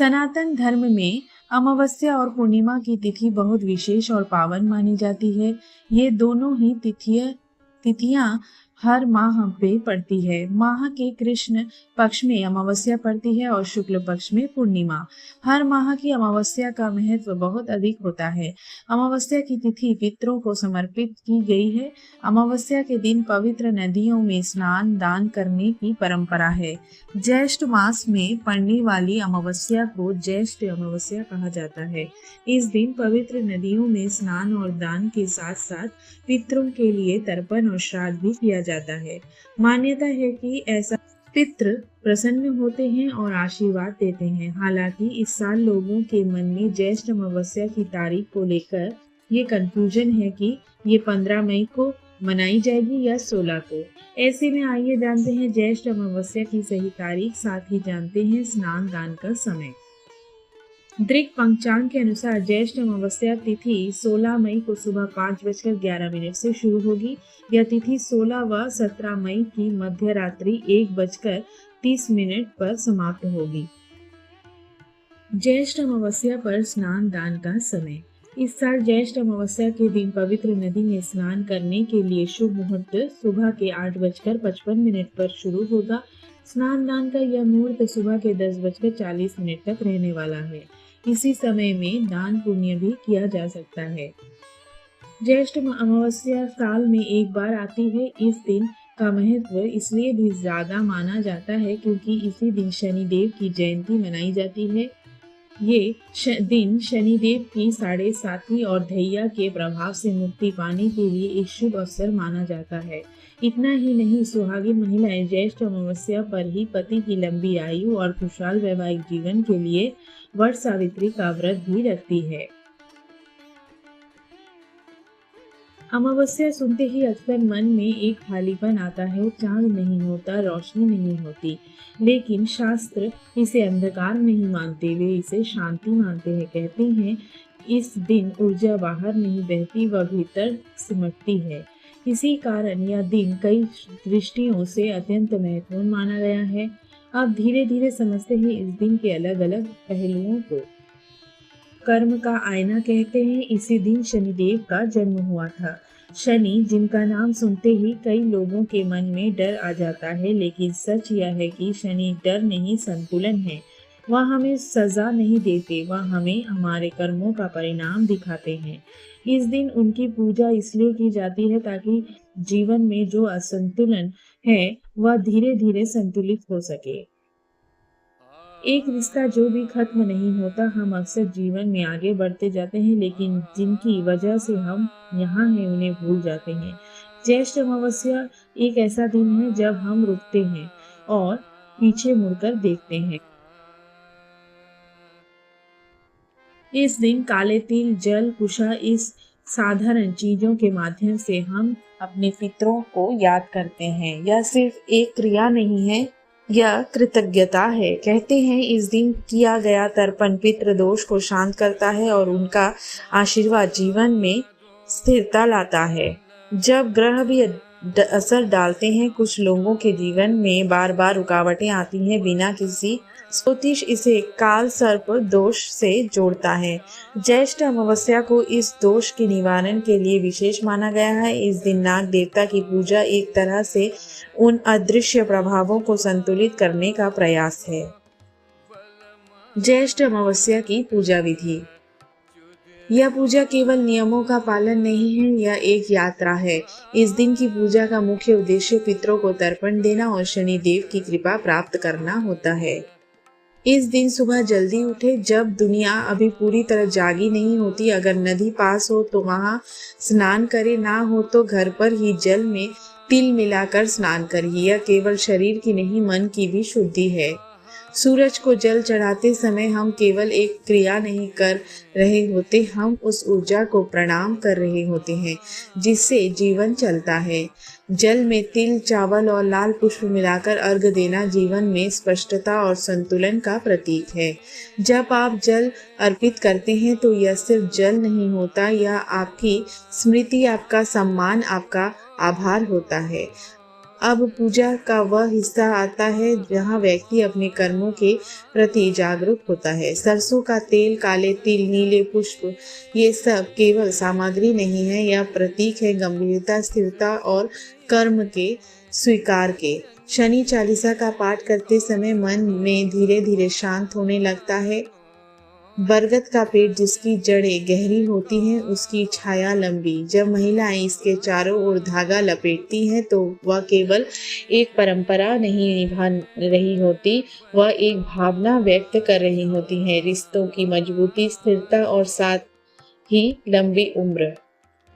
सनातन धर्म में अमावस्या और पूर्णिमा की तिथि बहुत विशेष और पावन मानी जाती है। ये दोनों ही तिथियां हर माह पे पड़ती है। माह के कृष्ण पक्ष में अमावस्या पड़ती है और शुक्ल पक्ष में पूर्णिमा। हर माह की अमावस्या का महत्व बहुत अधिक होता है। अमावस्या की तिथि पितरों को समर्पित की गई है। अमावस्या के दिन पवित्र नदियों में स्नान दान करने की परंपरा है। ज्येष्ठ मास में पड़ने वाली अमावस्या को ज्येष्ठ अमावस्या कहा जाता है। इस दिन पवित्र नदियों में स्नान और दान के साथ साथ पितरों के लिए तर्पण और श्राद्ध भी किया जाता है। मान्यता है कि ऐसा पितृ प्रसन्न होते हैं और आशीर्वाद देते हैं। हालांकि इस साल लोगों के मन में ज्येष्ठ अमावस्या की तारीख को लेकर ये कंफ्यूजन है कि ये 15 मई को मनाई जाएगी या 16 को। ऐसे में आइए जानते हैं ज्येष्ठ अमावस्या की सही तारीख, साथ ही जानते हैं स्नान दान का समय। दृक पंचांग के अनुसार ज्येष्ठ अमावस्या तिथि 16 मई को सुबह 5:11 से शुरू होगी। यह तिथि 16 व 17 मई की मध्य रात्रि 1:30 पर समाप्त होगी। ज्येष्ठ अमावस्या पर स्नान दान का समय। इस साल ज्येष्ठ अमावस्या के दिन पवित्र नदी में स्नान करने के लिए शुभ मुहूर्त सुबह के 8:55 पर शुरू होगा। स्नान दान का यह मुहूर्त सुबह के 10:40 तक रहने वाला है। इसी समय में दान पुण्य भी किया जा सकता है। ज्येष्ठ अमावस्या साल में एक बार आती है। इस दिन का महत्व इसलिए भी ज्यादा माना जाता है क्योंकि इसी दिन शनिदेव की जयंती मनाई जाती है। ये दिन शनिदेव की 7.5 और धैया के प्रभाव से मुक्ति पाने के लिए एक शुभ अवसर माना जाता है। इतना ही नहीं, सुहागिन महिलाएं ज्येष्ठ अमावस्या पर ही पति की लंबी आयु और खुशहाल वैवाहिक जीवन के लिए वट सावित्री का व्रत भी रखती है। अमावस्या सुनते ही अक्सर मन में एक खालीपन आता है। चांद नहीं होता, रोशनी नहीं होती, लेकिन शास्त्र इसे अंधकार नहीं मानते, वे इसे शांति मानते हैं। कहते हैं इस दिन ऊर्जा बाहर नहीं बहती, वह भीतर सिमटती है। इसी कारण यह दिन कई दृष्टियों से अत्यंत महत्वपूर्ण माना गया है। अब धीरे धीरे समझते हैं इस दिन के अलग अलग पहलुओं को। कर्म का आईना कहते हैं इसी दिन शनिदेव का जन्म हुआ था। शनि, जिनका नाम सुनते ही कई लोगों के मन में डर आ जाता है, लेकिन सच यह है कि शनि डर नहीं, संतुलन है। वह हमें सजा नहीं देते, वह हमें हमारे कर्मों का परिणाम दिखाते हैं। इस दिन उनकी पूजा इसलिए की जाती है ताकि जीवन में जो असंतुलन है वह धीरे धीरे संतुलित हो सके। एक रिश्ता जो भी खत्म नहीं होता, हम अक्सर जीवन में आगे बढ़ते जाते हैं, लेकिन जिनकी वजह से हम यहाँ हैं उन्हें भूल जाते हैं। ज्येष्ठ अमावस्या एक ऐसा दिन है जब हम रुकते हैं और पीछे मुड़कर देखते हैं। इस दिन काले तिल, जल, कुशा, इस साधारण चीजों के माध्यम से हम अपने पितरों को याद करते हैं। यह सिर्फ एक क्रिया नहीं है, यह कृतज्ञता है। कहते हैं इस दिन किया गया तर्पण पितृ दोष को शांत करता है और उनका आशीर्वाद जीवन में स्थिरता लाता है। जब ग्रह भी असर डालते हैं, कुछ लोगों के जीवन में बार बार रुकावटें आती हैं बिना किसी ज्योतिष इसे काल सर्प दोष से जोड़ता है। ज्येष्ठ अमावस्या को इस दोष के निवारण के लिए विशेष माना गया है। इस दिन नाग देवता की पूजा एक तरह से उन अदृश्य प्रभावों को संतुलित करने का प्रयास है। ज्येष्ठ अमावस्या की पूजा विधि। यह पूजा केवल नियमों का पालन नहीं है, यह एक यात्रा है। इस दिन की पूजा का मुख्य उद्देश्य पितरों को तर्पण देना और शनिदेव की कृपा प्राप्त करना होता है। इस दिन सुबह जल्दी उठे, जब दुनिया अभी पूरी तरह जागी नहीं होती। अगर नदी पास हो तो वहां स्नान करे, ना हो तो घर पर ही जल में तिल मिलाकर स्नान करिए। यह केवल शरीर की नहीं, मन की भी शुद्धि है। सूरज को जल चढ़ाते समय हम केवल एक क्रिया नहीं कर रहे होते, हम उस ऊर्जा को प्रणाम कर रहे होते हैं जिससे जीवन चलता है। जल में तिल, चावल और लाल पुष्प मिलाकर अर्घ्य देना जीवन में स्पष्टता और संतुलन का प्रतीक है। जब आप जल अर्पित करते हैं तो यह सिर्फ जल नहीं होता, यह आपकी स्मृति, आपका सम्मान, आपका आभार होता है। अब पूजा का वह हिस्सा आता है जहाँ व्यक्ति अपने कर्मों के प्रति जागरूक होता है। सरसों का तेल, काले तिल, नीले पुष्प, ये सब केवल सामग्री नहीं है, यह प्रतीक है गंभीरता, स्थिरता और कर्म के स्वीकार के। शनि चालीसा का पाठ करते समय मन में धीरे धीरे शांत होने लगता है। बरगद का पेड़ जिसकी जड़ें गहरी होती हैं, उसकी छाया लंबी। जब महिलाएं इसके चारों ओर धागा लपेटती हैं तो वह केवल एक परंपरा नहीं निभा रही होती, वह एक भावना व्यक्त कर रही होती है, रिश्तों की मजबूती, स्थिरता और साथ ही लंबी उम्र।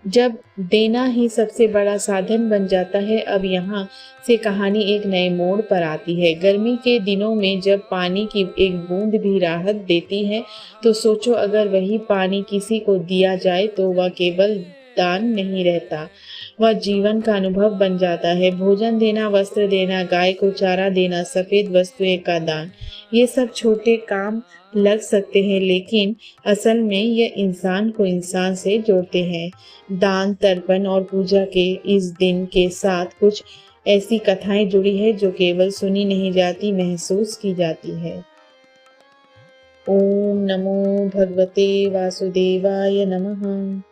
जब देना ही सबसे बड़ा साधन बन जाता है। अब यहाँ से कहानी एक नए मोड़ पर आती है। गर्मी के दिनों में जब पानी की एक बूंद भी राहत देती है, तो सोचो अगर वही पानी किसी को दिया जाए तो वह केवल दान नहीं रहता, वह जीवन का अनुभव बन जाता है। भोजन देना, वस्त्र देना, गाय को चारा देना, सफेद वस्तुएं का दान, ये सब छोटे काम लग सकते हैं, लेकिन असल में ये इंसान को इंसान से जोड़ते हैं। दान, तर्पण और पूजा के इस दिन के साथ कुछ ऐसी कथाएं जुड़ी है जो केवल सुनी नहीं जाती, महसूस की जाती है। ओम नमो भगवते वासुदेवाय नमः।